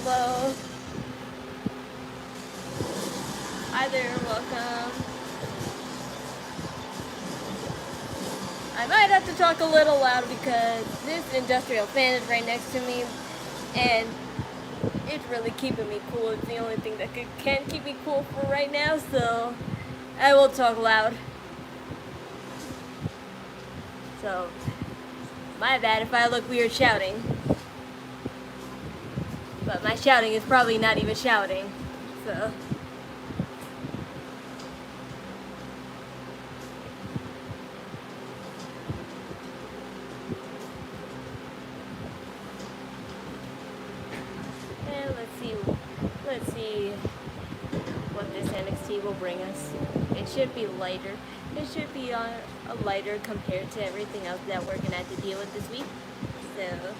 hello. Hi there, welcome. I might have to talk a little loud because this industrial fan is right next to me, and it's really keeping me cool. It's the only thing that can keep me cool for right now, so I will talk loud. So, my bad if I look weird shouting. But my shouting is probably not even shouting, so. And let's see what this NXT will bring us. It should be lighter. It should be a lighter compared to everything else that we're gonna have to deal with this week. So.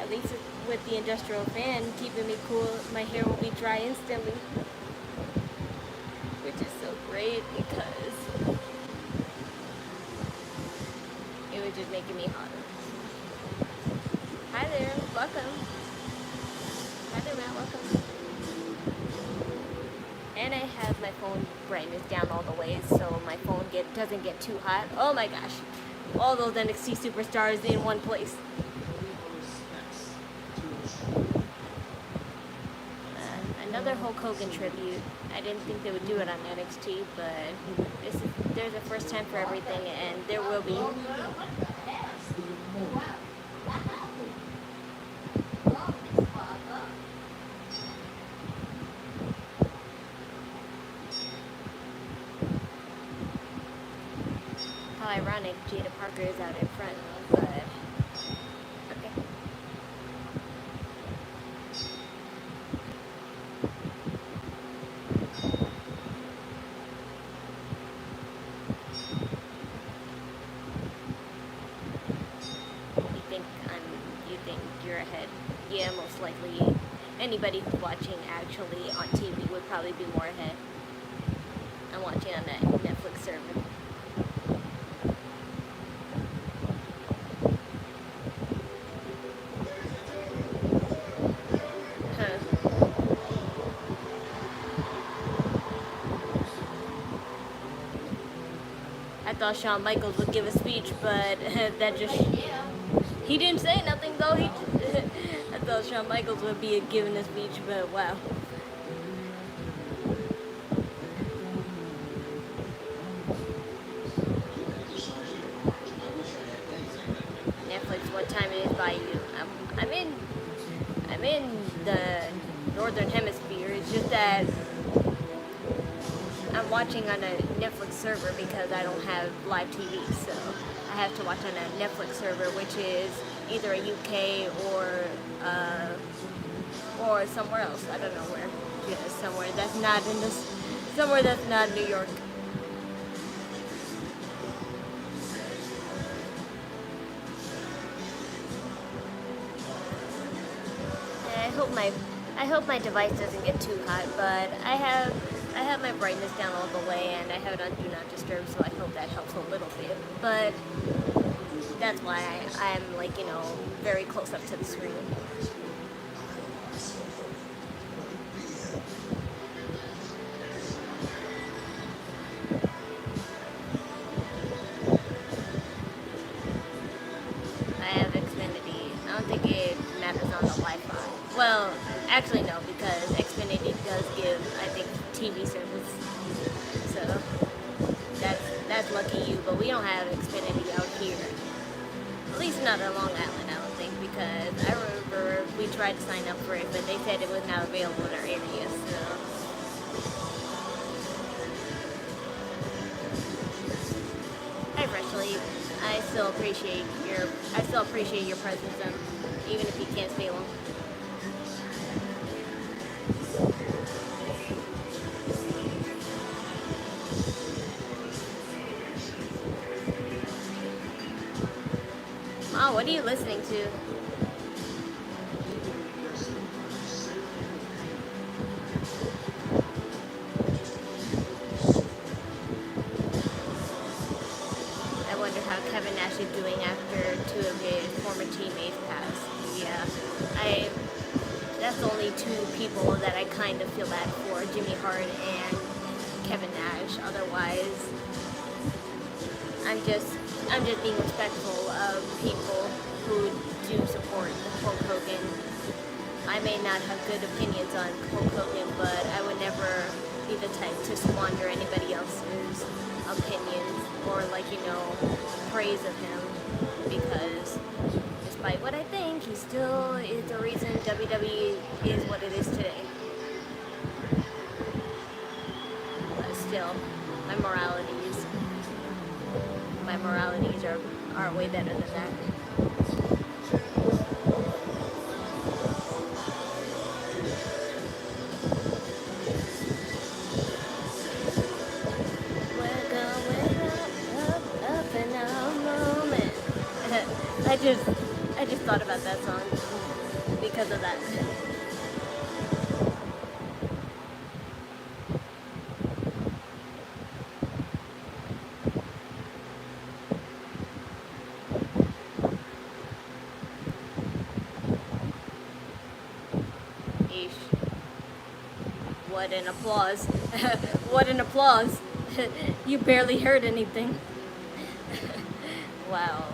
At least with the industrial fan keeping me cool, my hair will be dry instantly. Which is so great because it was just making me hotter. Hi there, welcome. Hi there, Matt, welcome. And I have my phone brightness down all the way so my phone doesn't get too hot. Oh my gosh, all those NXT superstars in one place. Another Hulk Hogan tribute. I didn't think they would do it on NXT, but there's a first time for everything, and there will be. How ironic, Jaida Parker is out in front, but okay. You think you're ahead? Yeah, most likely. Anybody who's watching actually on TV would probably be more ahead. I'm watching on that Netflix server. I thought Shawn Michaels would give a speech, but that just... He didn't say nothing though. I thought Shawn Michaels would be giving a speech, but wow. Netflix, what time it is by you? I'm in the northern hemisphere. It's just that I'm watching on a Netflix server because I don't have live TV, so I have to watch on a Netflix server, which is either a UK or somewhere else. I don't know where. Yeah, somewhere that's not in this. Somewhere that's not New York. I hope my device doesn't get too hot, but I have my brightness down all the way, and I have it on Do Not Disturb, so I hope that helps a little bit. But that's why I'm like, very close up to the screen. I have Xfinity. I don't think it matters on the Wi-Fi. Well, actually no, because Xfinity does give, I think, TV service. So that's lucky you, but we don't have Xfinity out here. At least not on Long Island, I don't think, because I remember we tried to sign up for it, but they said it was not available in our area, so. Hi, Freshly. I still appreciate your presence, even if you can't feel them. Oh, what are you listening to? doing after two of his former teammates passed. Yeah, that's the only two people that I kind of feel bad for, Jimmy Hart and Kevin Nash. Otherwise, I'm just being respectful of people who do support Hulk Hogan. I may not have good opinions on Hulk Hogan, but I would never be the type to squander anybody else's opinions or praise of him, because despite what I think, he still is the reason WWE is what it is today. But still, my moralities are way better than that. I just thought about that song because of that. Eesh. What an applause. What an applause. You barely heard anything. Wow.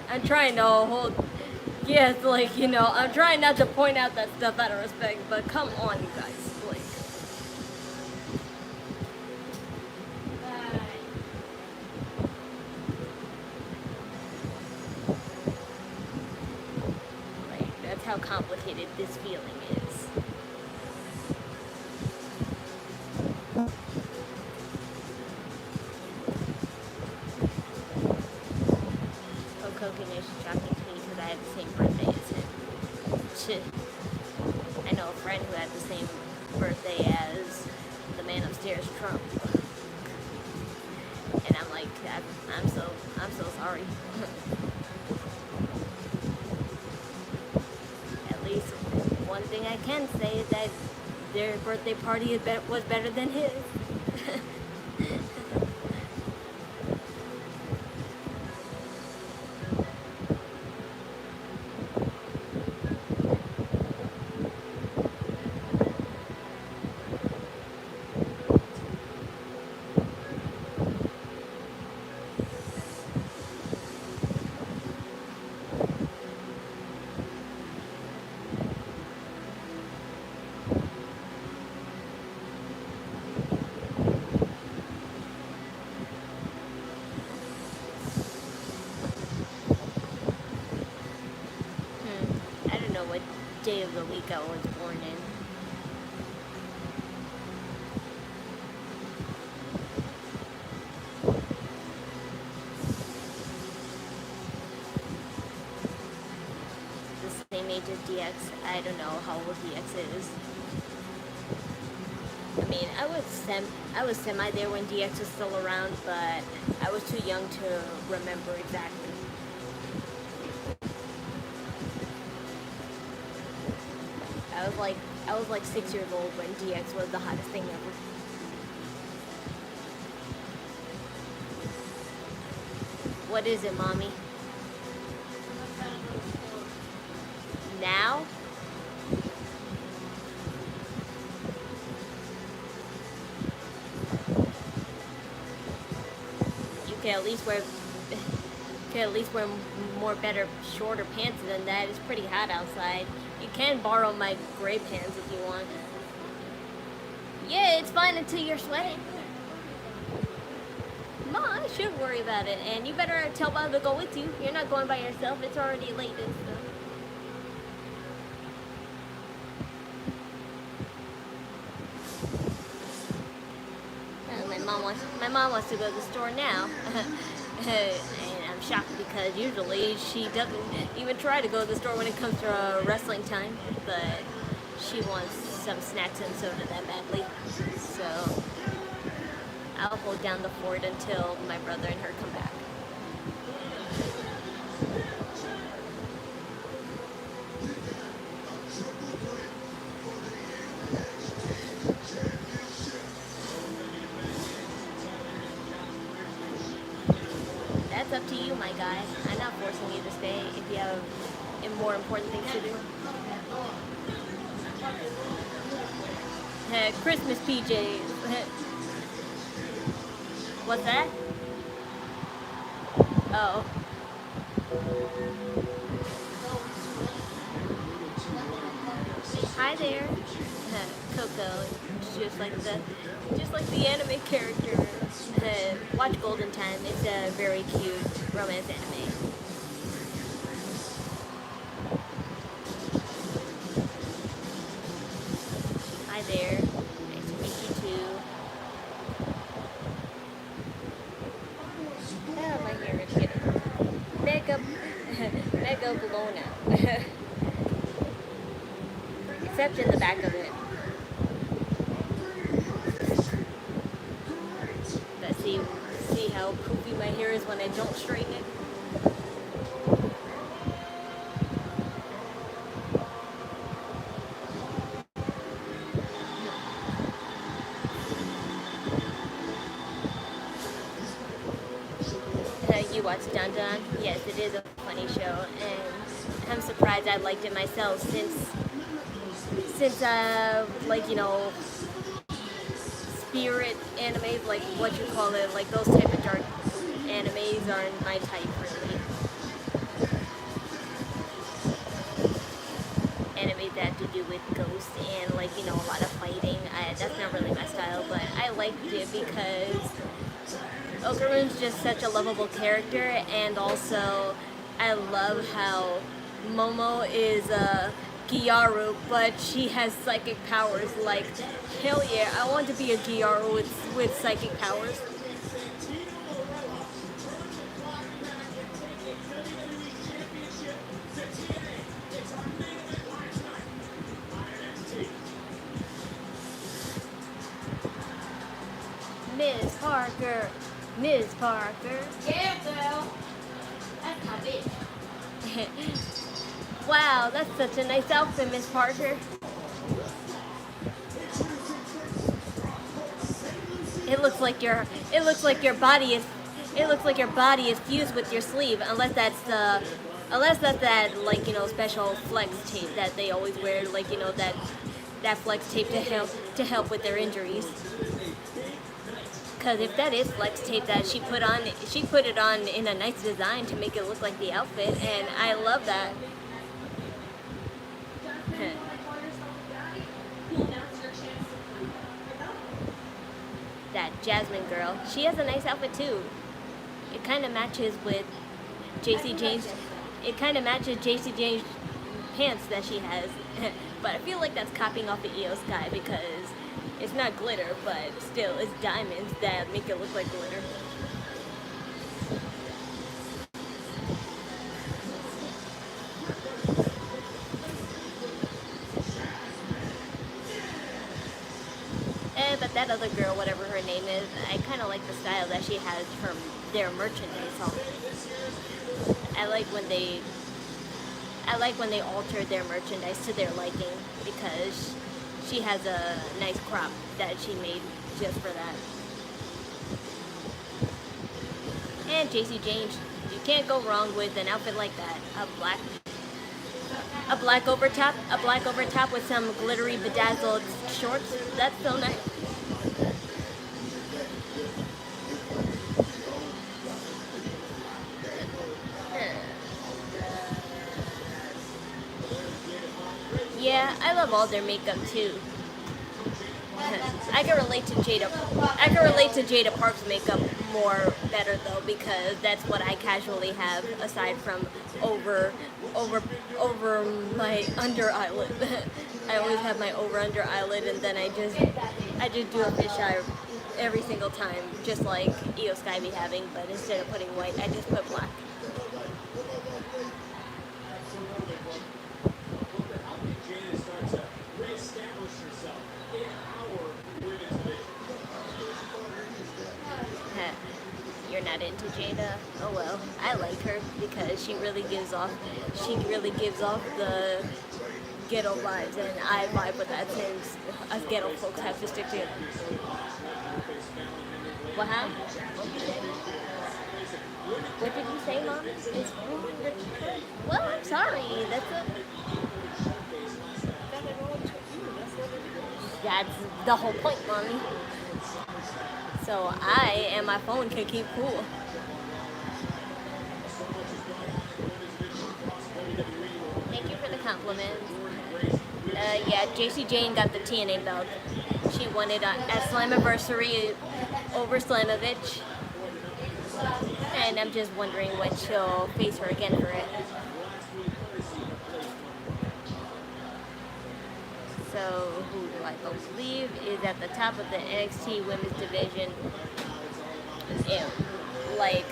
I'm trying to hold, yes, I'm trying not to point out that stuff out of respect, but come on, you guys, that's how complicated this feeling is. Hogan is shocking to me because I had the same birthday as him. I know a friend who had the same birthday as the man upstairs, Trump. And I'm like, I'm so sorry. At least one thing I can say is that their birthday party was better than his. What day of the week I was born in. The same age as DX. I don't know how old DX is. I mean, I was semi there when DX was still around, but I was too young to remember exactly. I was like 6 years old when DX was the hottest thing ever. What is it, Mommy? Now? You can at least wear more better, shorter pants than that. It's pretty hot outside. You can borrow my gray pants if you want. Yeah, it's fine until you're sweating. Mom, I should worry about it. And you better tell Bob to go with you. You're not going by yourself. It's already late and stuff. My mom wants to go to the store now. And I'm shocked because usually she doesn't even try to go to the store when it comes to wrestling time, but she wants some snacks and soda that badly. So I'll hold down the fort until my brother and her come back. That's up to to you, my guy. I'm not forcing you to stay if you have more important things to do. Christmas PJs. What's that? Oh. Hi there. Coco. Just like the anime character. Watch Golden Time. It's a very cute romance anime. Hi there. Nice to meet you too. Oh, my hair is getting mega blown out. Except in the back of it. But see how poofy my hair is when I don't straighten it? You watch Dun Dun? Yes, it is a funny show, and I'm surprised I liked it myself since like, you know, spirit animes, like what you call it, like those type of dark animes aren't my type really. Animes that have to do with ghosts and, like, you know, a lot of fighting. That's not really my style, but I liked it because Okarin's just such a lovable character, and also I love how Momo is a Gyaru, but she has psychic powers. Like, hell yeah, I want to be a Gyaru with psychic powers. Miss Parker. Ms. Parker. Yeah, girl. That's my bitch. Wow, that's such a nice outfit, Miss Parker. It looks like your body is fused with your sleeve, unless that's that, like, you know, special flex tape that they always wear, like, you know, that flex tape to help with their injuries. Because if that is flex tape that she put it on in a nice design to make it look like the outfit, and I love that. That Jasmine girl, she has a nice outfit too. It kind of matches with Jacy Jane's. It kind of matches Jacy Jane's pants that she has, but I feel like that's copying off the Io Sky because it's not glitter, but still, it's diamonds that make it look like glitter. But that other girl, whatever her name is, I kind of like the style that she has from their merchandise on. I like when they alter their merchandise to their liking, because she has a nice crop that she made just for that. And Jacy Jane, you can't go wrong with an outfit like that. A black overtop with some glittery bedazzled shorts. That's so nice. Yeah, I love all their makeup too. I can relate to Jada Park's makeup better though, because that's what I casually have aside from over my under eyelid. I always have my over-under eyelid, and then I just do a fisheye every single time, just like Io Sky be having, but instead of putting white, I just put black. You're not into Jaida? Oh well, I like her because she really gives off the ghetto vibes, and I vibe with that since us ghetto folks have to stick together. What happened? What did you say, Mom? It's ruined the trip. Well, I'm sorry. That's the whole point, Mommy. So I and my phone can keep cool. Thank you for the compliment. Yeah, Jacy Jane got the TNA belt. She won it at Slammiversary over Slamovich. And I'm just wondering when she'll face her again for it. So, who do I believe is at the top of the NXT women's division? Yeah, like,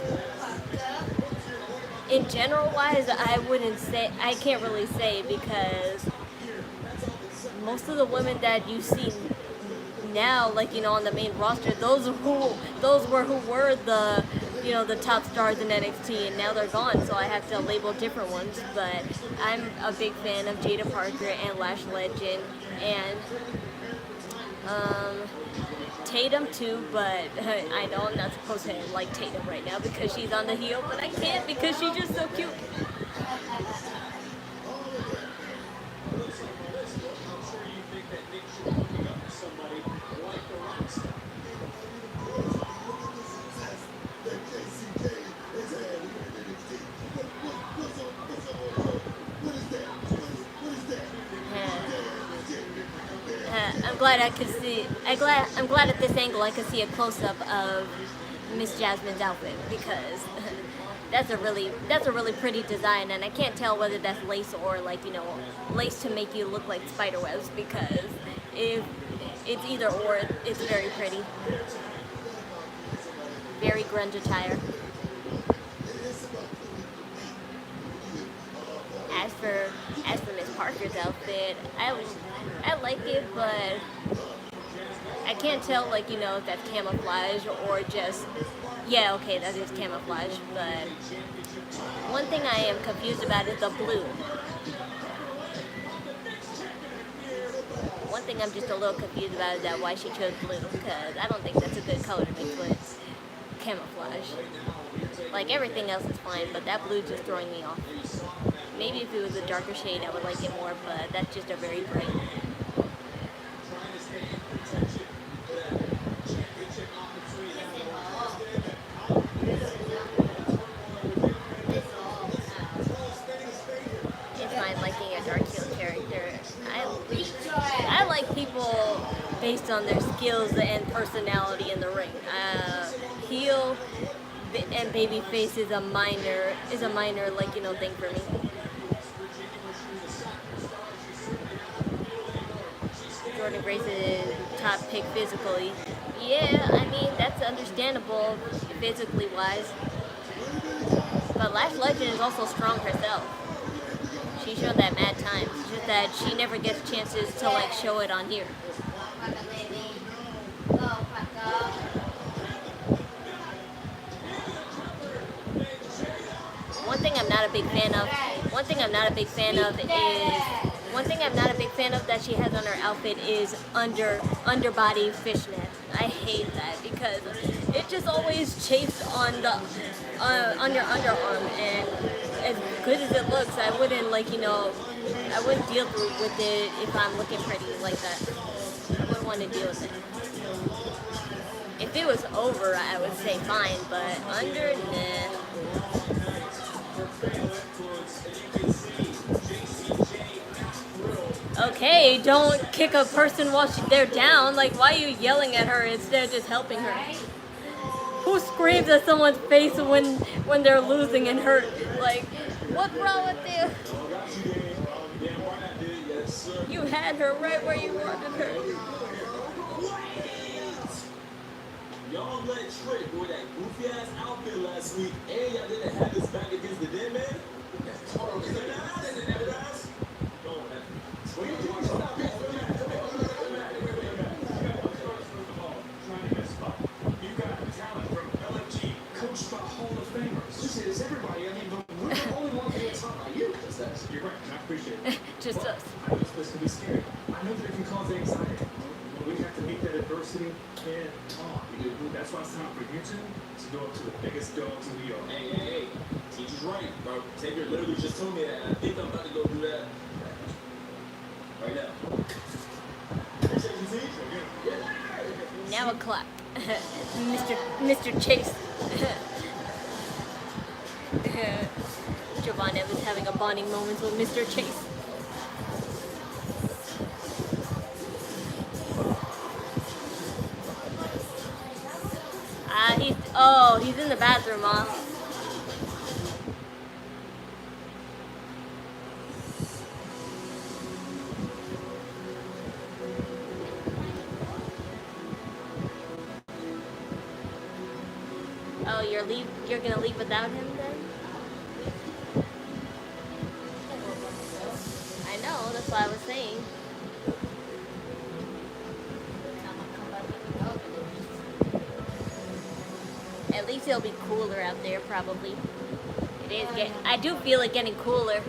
in general wise, I can't really say, because most of the women that you see now, like, on the main roster, those were who were the the top stars in NXT, and now they're gone, so I have to label different ones. But I'm a big fan of Jaida Parker and Lash Legend, and Tatum too, but I know I'm not supposed to like Tatum right now because she's on the heel, but I can't because she's just so cute. I'm glad at this angle I could see a close-up of Miss Jasmine's outfit, because that's a really pretty design, and I can't tell whether that's lace or lace to make you look like spider webs, because if it's either or, it's very pretty. Very grunge attire. As for Miss Parker's outfit, I like it, but I can't tell if that's camouflage or just, yeah, okay, that is camouflage, but one thing I am confused about is the blue. One thing I'm just a little confused about is that why she chose blue, because I don't think that's a good color to mix with camouflage. Like, everything else is fine, but that blue just throwing me off. Maybe if it was a darker shade, I would like it more, but that's just a very bright. It's fine liking a dark heel character. I like people based on their skills and personality in the ring. Heel and babyface is a minor thing for me. Jordan Grace is top pick physically. Yeah, I mean, that's understandable physically wise. But Lash Legend is also strong herself. She showed that mad times. It's just that she never gets chances to show it on here. One thing I'm not a big fan of that she has on her outfit is underbody fishnet. I hate that because it just always chafes on your underarm, and as good as it looks, I wouldn't I wouldn't deal with it if I'm looking pretty like that. I wouldn't want to deal with it. If it was over, I would say fine, but under, nah. Okay, don't kick a person while they're down. Like, why are you yelling at her instead of just helping her? Who screams at someone's face when they're losing and hurt? Like, what's wrong with you? You had her right where you wanted her. Y'all let Trick wear that goofy ass outfit last week, and y'all didn't have his back against the dead man? That's totally guys. You got talent from LFG, coached by Hall of Famers. Listen, it's everybody. I mean, we're the only ones who talk about you. You're right, and I appreciate it. Just us. I know it's supposed to be scary. I know that it can cause anxiety. But we have to meet that adversity head on. That's why it's time for you two to go up to the biggest dome belongs in New York. Hey. Teacher's right, bro. Xavier literally just told me that, and I think I'm about to go do that right now. Appreciate you, Teach. Now a clap. Mr. Chase. Giovanna was having a bonding moment with Mr. Chase. He's in the bathroom, huh? Oh, you're gonna leave without him then? I know, that's what I was saying. At least it'll be cooler out there, probably. I do feel it getting cooler.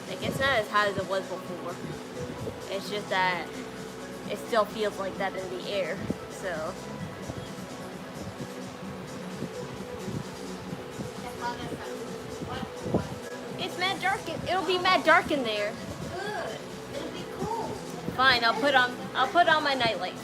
Like, it's not as hot as it was before. It's just that it still feels like that in the air, so. It's mad dark. It'll be mad dark in there. Good. It'll be cool. Fine, I'll put on my nightlight.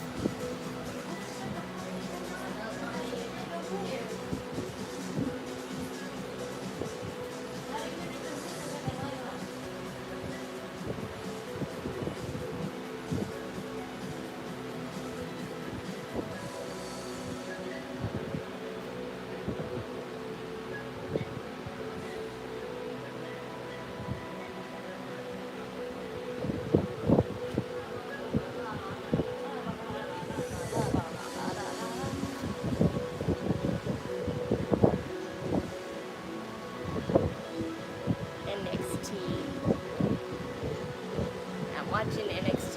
Watching NXT.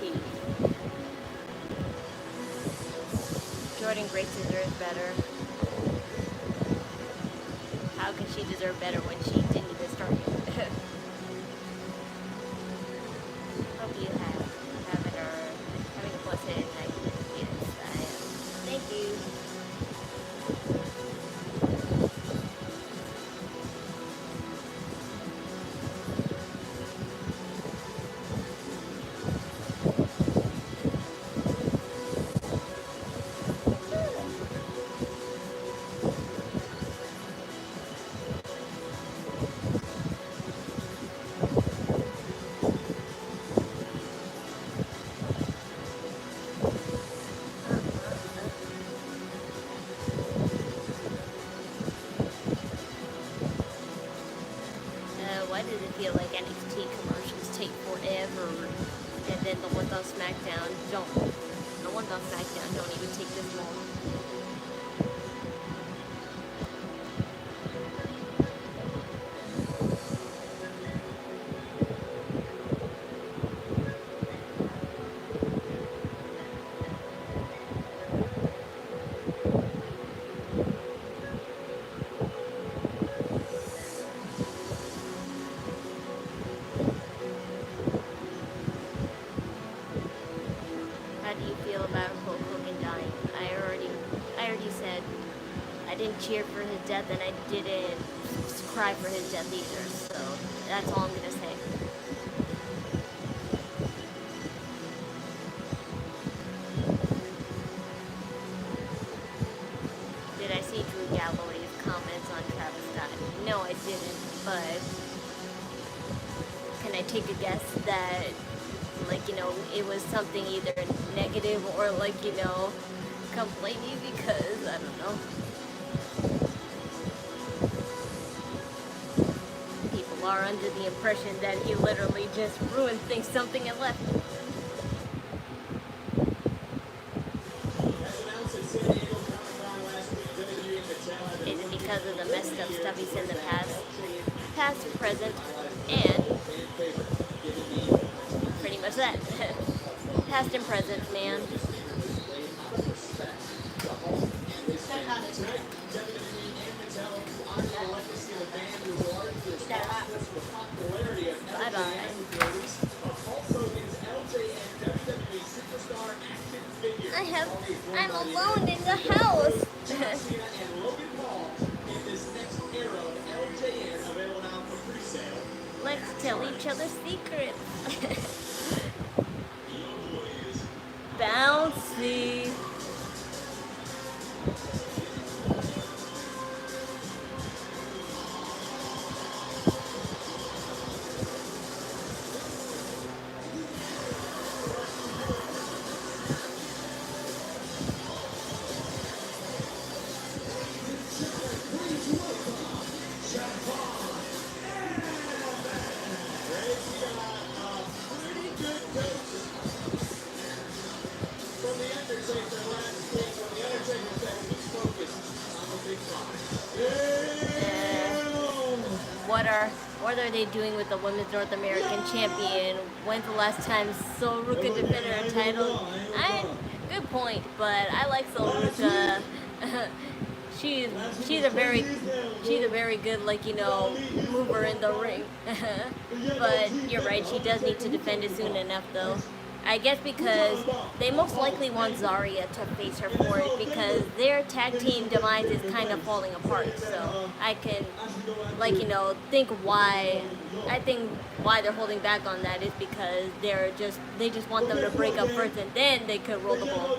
Jordan Grace deserves better. How can she deserve better when she didn't even start it? Hope you having a blessed night. Yes, I am. Thank you. Why does it feel like NXT commercials take forever, and then the ones on SmackDown don't even take this long? How do you feel about Hulk Hogan dying? I already said I didn't cheer for his death, and I didn't cry for his death either. So that's all I'm gonna say. Did I see Drew Galloway's comments on Travis Scott? No, I didn't. But can I take a guess that, like, it was something either negative or, like, complaining, because I don't know. People are under the impression that he literally just ruined something and left. Is it because of the messed up stuff he's in the past, present, and pretty much that. Past and present, man. Bye-bye. I'm alone in the house. tell each other secrets. Your boy is Bouncy. pretty good coach from the Undertaker last week when the Undertaker said he was focused on the big five. What are they doing with the Women's North American Champion? When's the last time Sol Ruca defended her title? Good point, but I like Sol Ruca. she's a very good, like, you know, mover in the ring. But you're right, she does need to defend it soon enough though. I guess because they most likely want Zarya to face her for it because their tag team demise is kind of falling apart. So I can, like, you know, think why. I think why they're holding back on that is because they just want them to break up first and then they could roll the ball.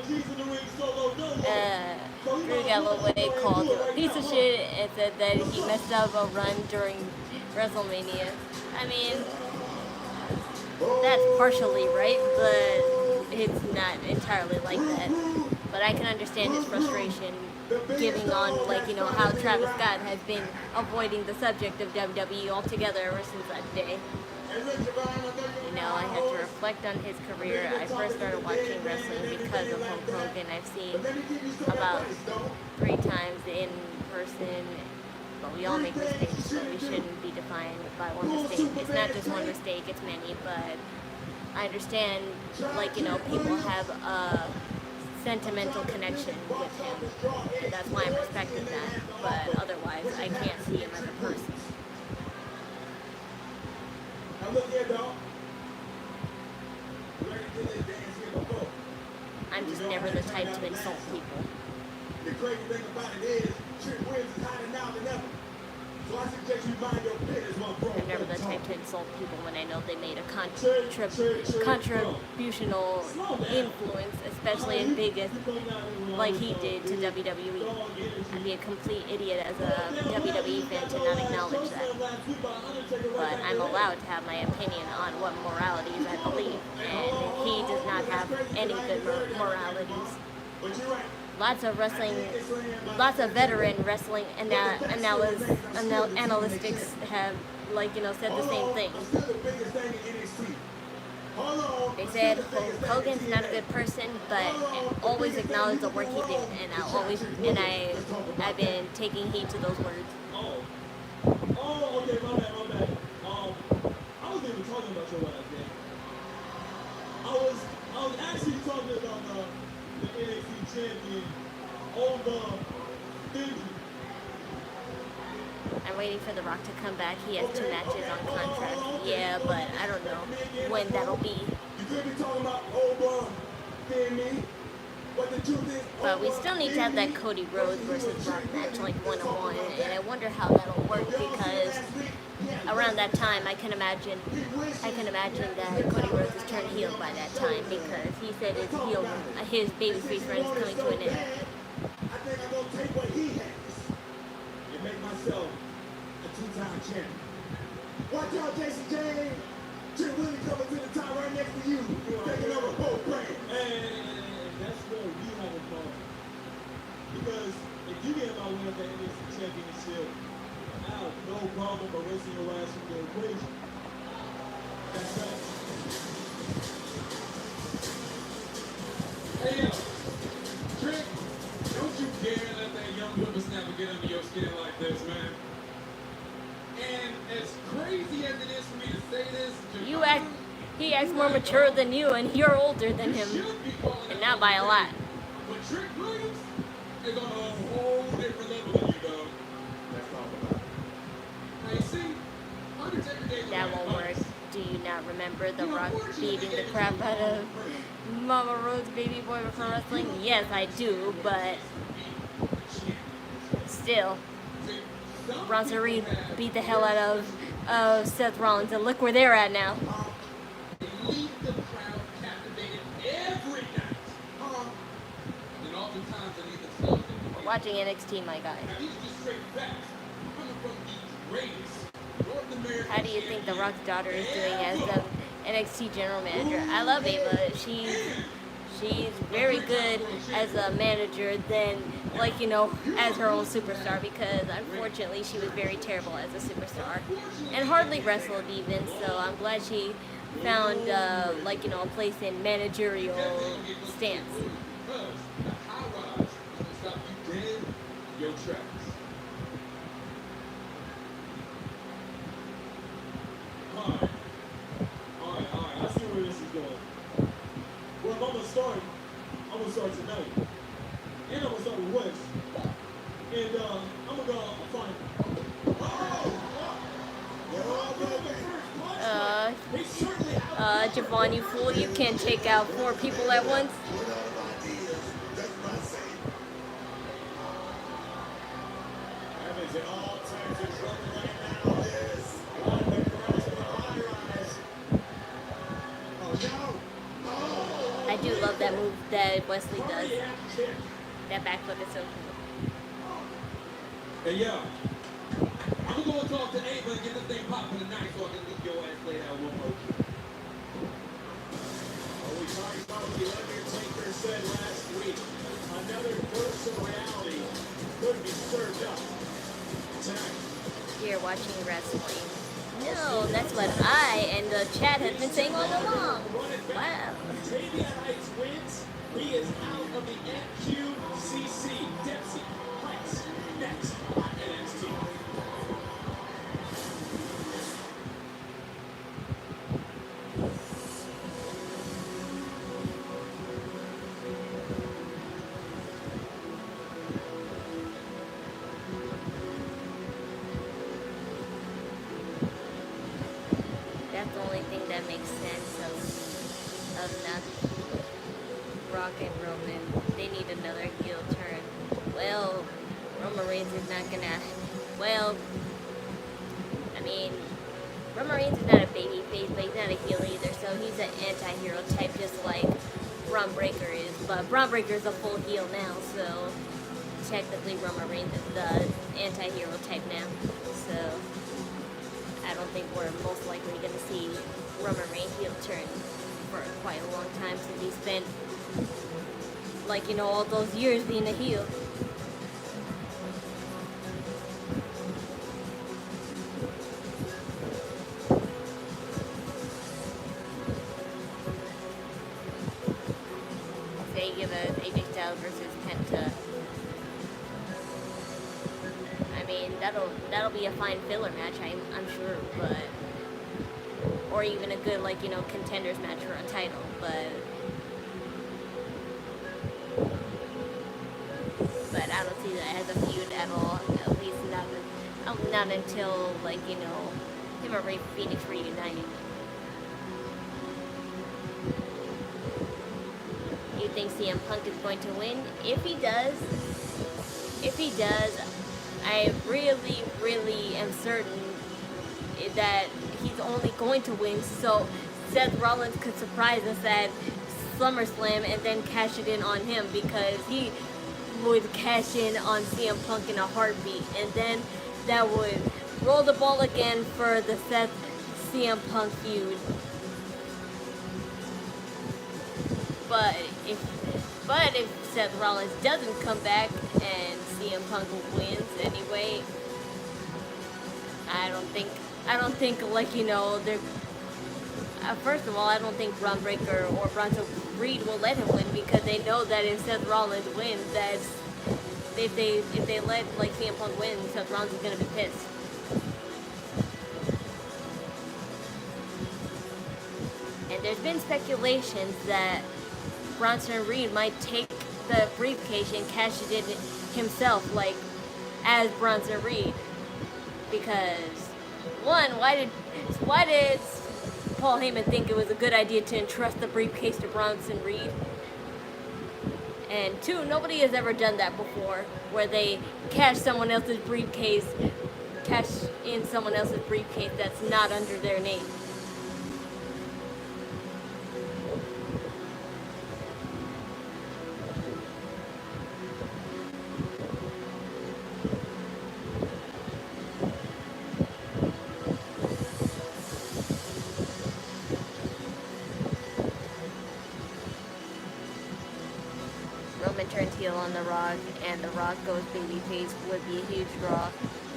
Drew Galloway called him a piece of shit and said that he messed up a run during WrestleMania. I mean, that's partially right, but it's not entirely like that. But I can understand his frustration giving on, like, you know, how Travis Scott has been avoiding the subject of WWE altogether ever since that day. You know, I had to reflect on his career. I first started watching wrestling because of Hulk Hogan. I've seen about 3 times in person. But we all make mistakes, so we shouldn't be defined by one mistake. It's not just one mistake, it's many, but I understand, like, you know, people have a sentimental connection with him, and that's why I'm respecting that, but otherwise, I can't see him as a person. I'm just never the type to insult people. The crazy thing about it is, Trick Williams is hiding now than ever. So I suggest you mind your business, my bro. I'm never the type to insult people when I know they made a contributional influence, especially as big as, like, he did to WWE. I'd be a complete idiot as a WWE fan to not acknowledge that. But I'm allowed to have my opinion on what moralities I believe, and he does not have any good moralities. But you're right. Lots of veteran wrestling analytics have, like, you know, said the same thing. They said Hogan's not a good person, but always acknowledge the work he did, and I've been taking heed to those words. Oh, okay, my bad. I wasn't even talking about your last name. I was actually talking about the NXT champion over Benji. I'm waiting for The Rock to come back. He has 2 matches on contract. Yeah, but I don't know when that'll be. You could be talking about over Benji, but the truth is, But we still need to have that Cody Rhodes versus Rock match, like, 1-on-1, and I wonder how that'll work because around that time I can imagine that Cody Rhodes is turned heel by that time because he said his babyface run is coming to an end. I think I'm gonna take what he has and make myself a 2-time champion. Watch out, Jacy Jane. Jim Willie coming to the top right next to you, taking over both brands. And that's where you have a problem. Because if you get my win at the NXT Championship, I have no problem erasing your ass from the equation. That's right. Hey, yo, Trick, don't you dare let that young whippersnapper get under your skin like this, man. And as crazy as it is for me to say this, He acts more mature than you, and you're older than him, and not by a lot. But Trick Williams is on a whole different level than you, dog. Let's talk about it. Now you see, Undertaker gave That won't work. Do you not remember The Rock beating the crap out of Mama Rhodes' baby boy before wrestling? Yes, I do, but still. Bronson Reed beat the hell out of Seth Rollins, and look where they're at now. They leave the crowd captivated every night. And oftentimes they need the slow thing. Watching NXT, my guy. Now these are just straight facts. Coming from the greatest North American How do you think The champion Rock's daughter is doing as ever. the NXT general manager? I love Ava. She's very good as a manager than, like, you know, as her own superstar, because unfortunately she was very terrible as a superstar and hardly wrestled even. So I'm glad she found like, you know, a place in managerial stance. Because the high rise is gonna stop you dead in your tracks. Alright, I see where this is going. Well, if I'm gonna start tonight. And I'm gonna start with West. And I'm gonna go find Javon, you fool, you can't take out 4 people at once. Evans in all types of trouble right now. On the cross of the high rise. Oh no! I do love that move that Wesley does. Yeah, kick. That backflip is so cool. Hey, yo. I'm gonna go and talk to Ava and get this thing popping tonight so I can leave your ass laid out one more time. We talked about what the Undertaker said last week. Another dose of reality could be served up tonight. Here watching wrestling. No, that's what I and the chat has been saying all along. Wow. Jaida Heights wins. He is out of the NQCC. Dempsey Heights next on NXT. That's the only thing that makes sense of not Rock and Roman. They need another heel turn. Well, Roman Reigns is not gonna. Well, I mean, Roman Reigns is not a baby face, but he's not a heel either. So he's an anti-hero type, just like Braun Breaker is. But Braun Breaker is a full heel now, so technically Roman Reigns is the anti-hero type now. So I don't think we're most likely going to see Roman Reigns heel turn for quite a long time, since he spent, like, you know, all those years being a heel. They give us AJ Styles versus Penta. I mean, that'll be a fine filler match, I'm sure, but, or even a good, like, you know, contenders match for a title, but I don't see that as a feud at all. At least not until, like, you know, him and Rey Fenix reuniting. You think CM Punk is going to win? If he does, I really, really am certain that he's only going to win, so Seth Rollins could surprise us at SummerSlam and then cash it in on him, because he would cash in on CM Punk in a heartbeat, and then that would roll the ball again for the Seth CM Punk feud. But if Seth Rollins doesn't come back and CM Punk wins anyway, I don't think like, you know, they're first of all, I don't think Braun Breaker or Bronson Reed will let him win, because they know that if Seth Rollins wins, that's if they let, like, CM Punk win, Seth Rollins is gonna be pissed. And there's been speculations that Bronson Reed might take the briefcase and cash it in himself, like, as Bronson Reed. Because, one, why did Paul Heyman think it was a good idea to entrust the briefcase to Bronson Reed? And two, nobody has ever done that before, where they cash someone else's briefcase cash in someone else's briefcase that's not under their name. Roman turns heel on The Rock, and The Rock goes babyface would be a huge draw.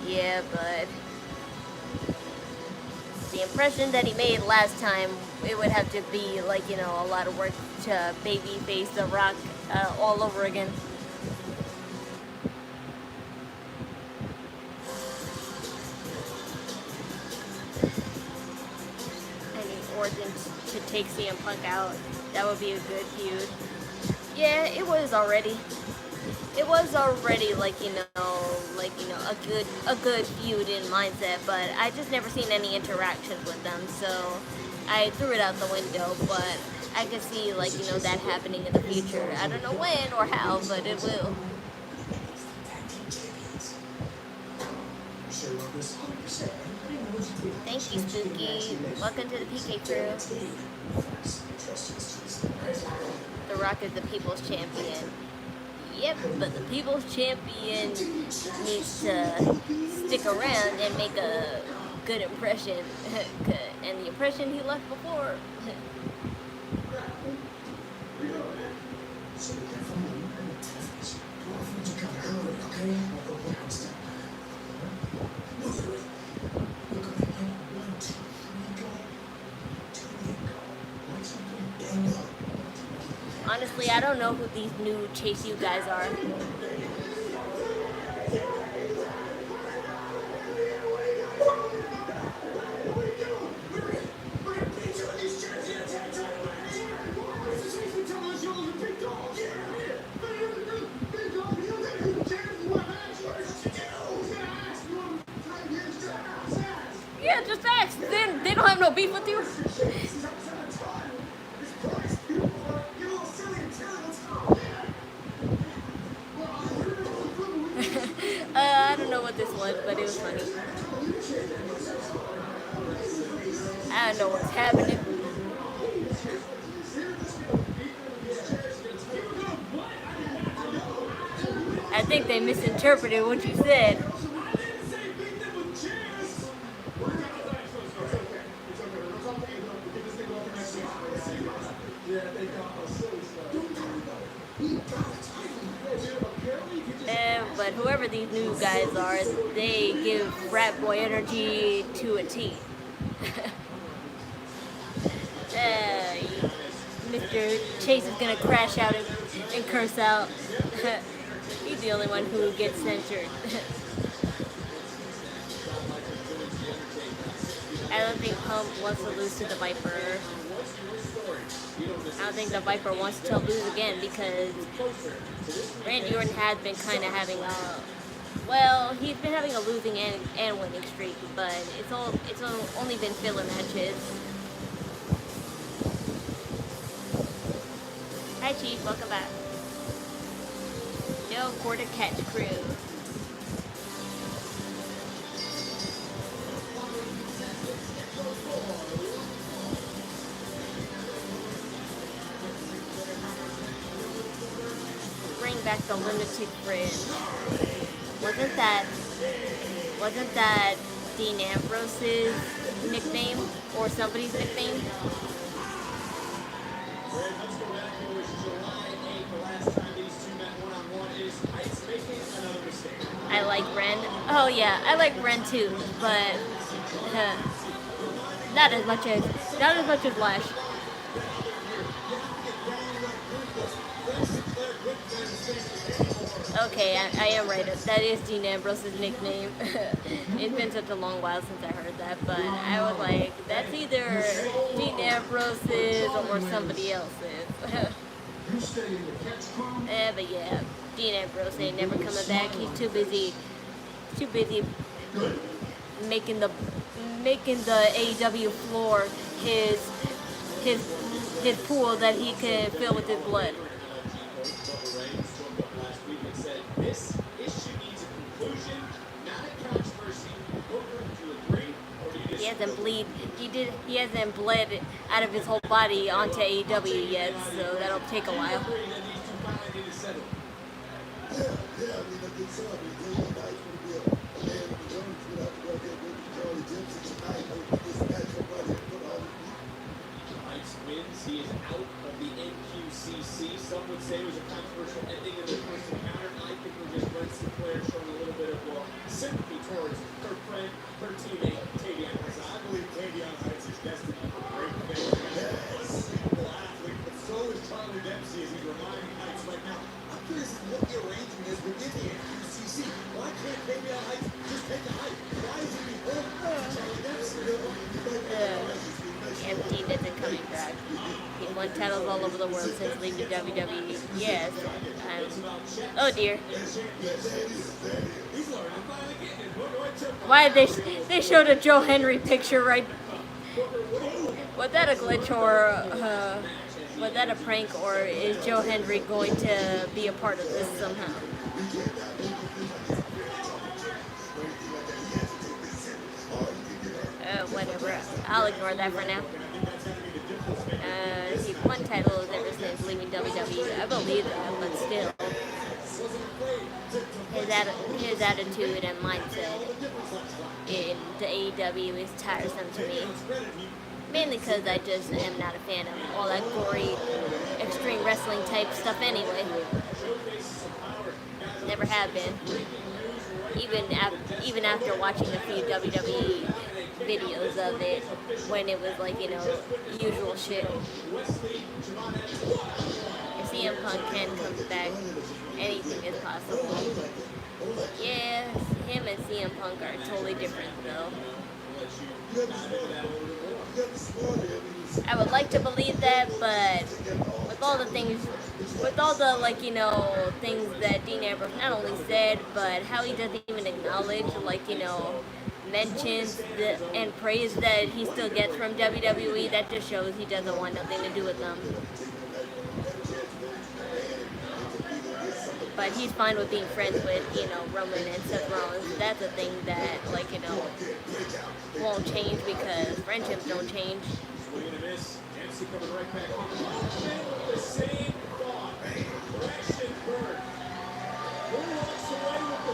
Yeah, but the impression that he made last time, it would have to be like, you know, a lot of work to babyface The Rock all over again. I need Orton to take CM Punk out. That would be a good feud. Yeah, it was already. It was already like you know a good feud in mindset, but I just never seen any interactions with them, so I threw it out the window. But I could see like you know that happening in the future. I don't know when or how, but it will. Thank you, Spooky. Welcome to the PK crew. The Rock is the People's Champion. Yep, but the People's Champion needs to stick around and make a good impression. And the impression he left before. Honestly, I don't know who these new Chase U guys are. Yeah, just ask. They don't have no beef with you. I don't know what this was, but it was funny. I don't know what's happening. I think they misinterpreted what you said. But whoever these new guys are, they give frat boy energy to a T. Mr. Chase is gonna crash out and curse out. He's the only one who gets censored. I don't think Pump wants to lose to the Viper. I don't think the Viper wants to lose again because Randy Orton has been kind of having he's been having a losing and winning streak, but it's only been filler matches. Hi Chief, welcome back. No quarter catch crew. Bring back the limited fridge. Wasn't that Dean Ambrose's nickname or somebody's nickname? I like Ren. Oh yeah, I like Ren too, but not as much as Lash. Okay, I am right. That is Dean Ambrose's nickname. It's been such a long while since I heard that, but I was like, that's either Dean Ambrose's or somebody else's. But yeah, Dean Ambrose ain't never coming back. He's too busy making the AEW floor his pool that he can fill with his blood. This issue needs a conclusion, not a controversy. He hasn't he hasn't bled out of his whole body onto AEW yet, so that'll take a while. Wins. He is out of the NQCC. Some would say it was a controversial ending in their first encounter. I think we're just Wrestling players showing a little bit of sympathy towards her friend, her teammate, Jaida and Lash. I believe Jaida and Lash is destined for great things. Unbelievable athlete, but so is Charlie Dempsey as he's reminding Heights right now. I'm curious what the arrangement is within the NQCC. Why can't Jaida and Heights just take the height? Why is he beholden to Charlie Dempsey? MD isn't coming back. He won titles all over the world since leaving WWE. Yes. Oh dear. Why did they showed a Joe Henry picture right? Was that a glitch or was that a prank, or is Joe Henry going to be a part of this somehow? Whatever. I'll ignore that for now. He won titles ever since leaving WWE. I believe that, but still. His attitude and mindset in the AEW is tiresome to me. Mainly because I just am not a fan of all that gory, extreme wrestling type stuff anyway. Never have been. Even after watching a few WWE videos of it, when it was like, usual shit. If CM Punk can come back, anything is possible. Yeah, him and CM Punk are totally different though. I would like to believe that, but with all the things things that Dean Ambrose not only said, but how he doesn't even acknowledge, mentions and praise that he still gets from WWE, that just shows he doesn't want nothing to do with them. But he's fine with being friends with, Roman and Seth Rollins. That's a thing that, won't change because friendships don't change.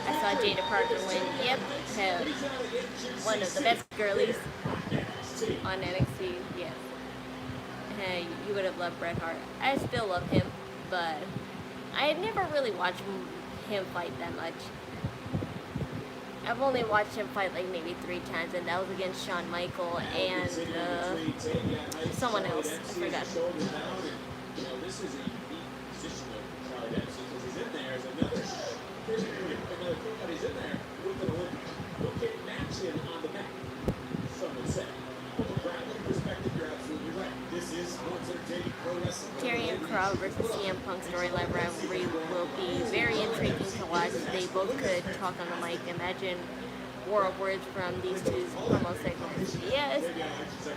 I saw Jada Parker win. Yep, one of the best girlies on NXT. Yeah. Hey, you would have loved Bret Hart. I still love him, but I had never really watched him fight that much. I've only watched him fight like maybe 3 times, and that was against Shawn Michaels and someone else. I forgot. This is a unique position of Charlie Dempsey because he's in there as another in there with an Olympian. Look at matching on the back, some would say. From a wrestling perspective, you're absolutely right. This is what's entertaining pro wrestling. Karrion Kross versus CM Punk storyline rivalry will be very intriguing to watch. They both could talk on the mic. Imagine war of words from these two promo segments. Yes,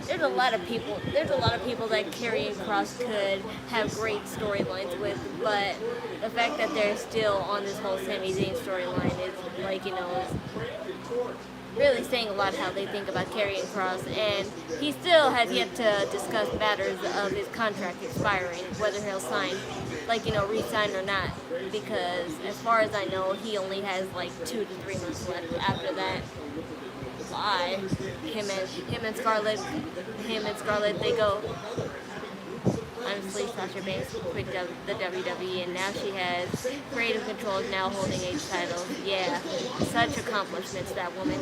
there's a lot of people that Karrion Kross could have great storylines with, but the fact that they're still on this whole Sami Zayn storyline is really saying a lot how they think about Karrion Kross, and he still has yet to discuss matters of his contract expiring, whether he'll sign, re-sign or not, because as far as I know, he only has 2 to 3 months left. After that, bye. Him and Scarlett, they go. Honestly, Sasha Banks quit the WWE, and now she has creative control, is now holding 8 titles. Yeah, such accomplishments, that woman.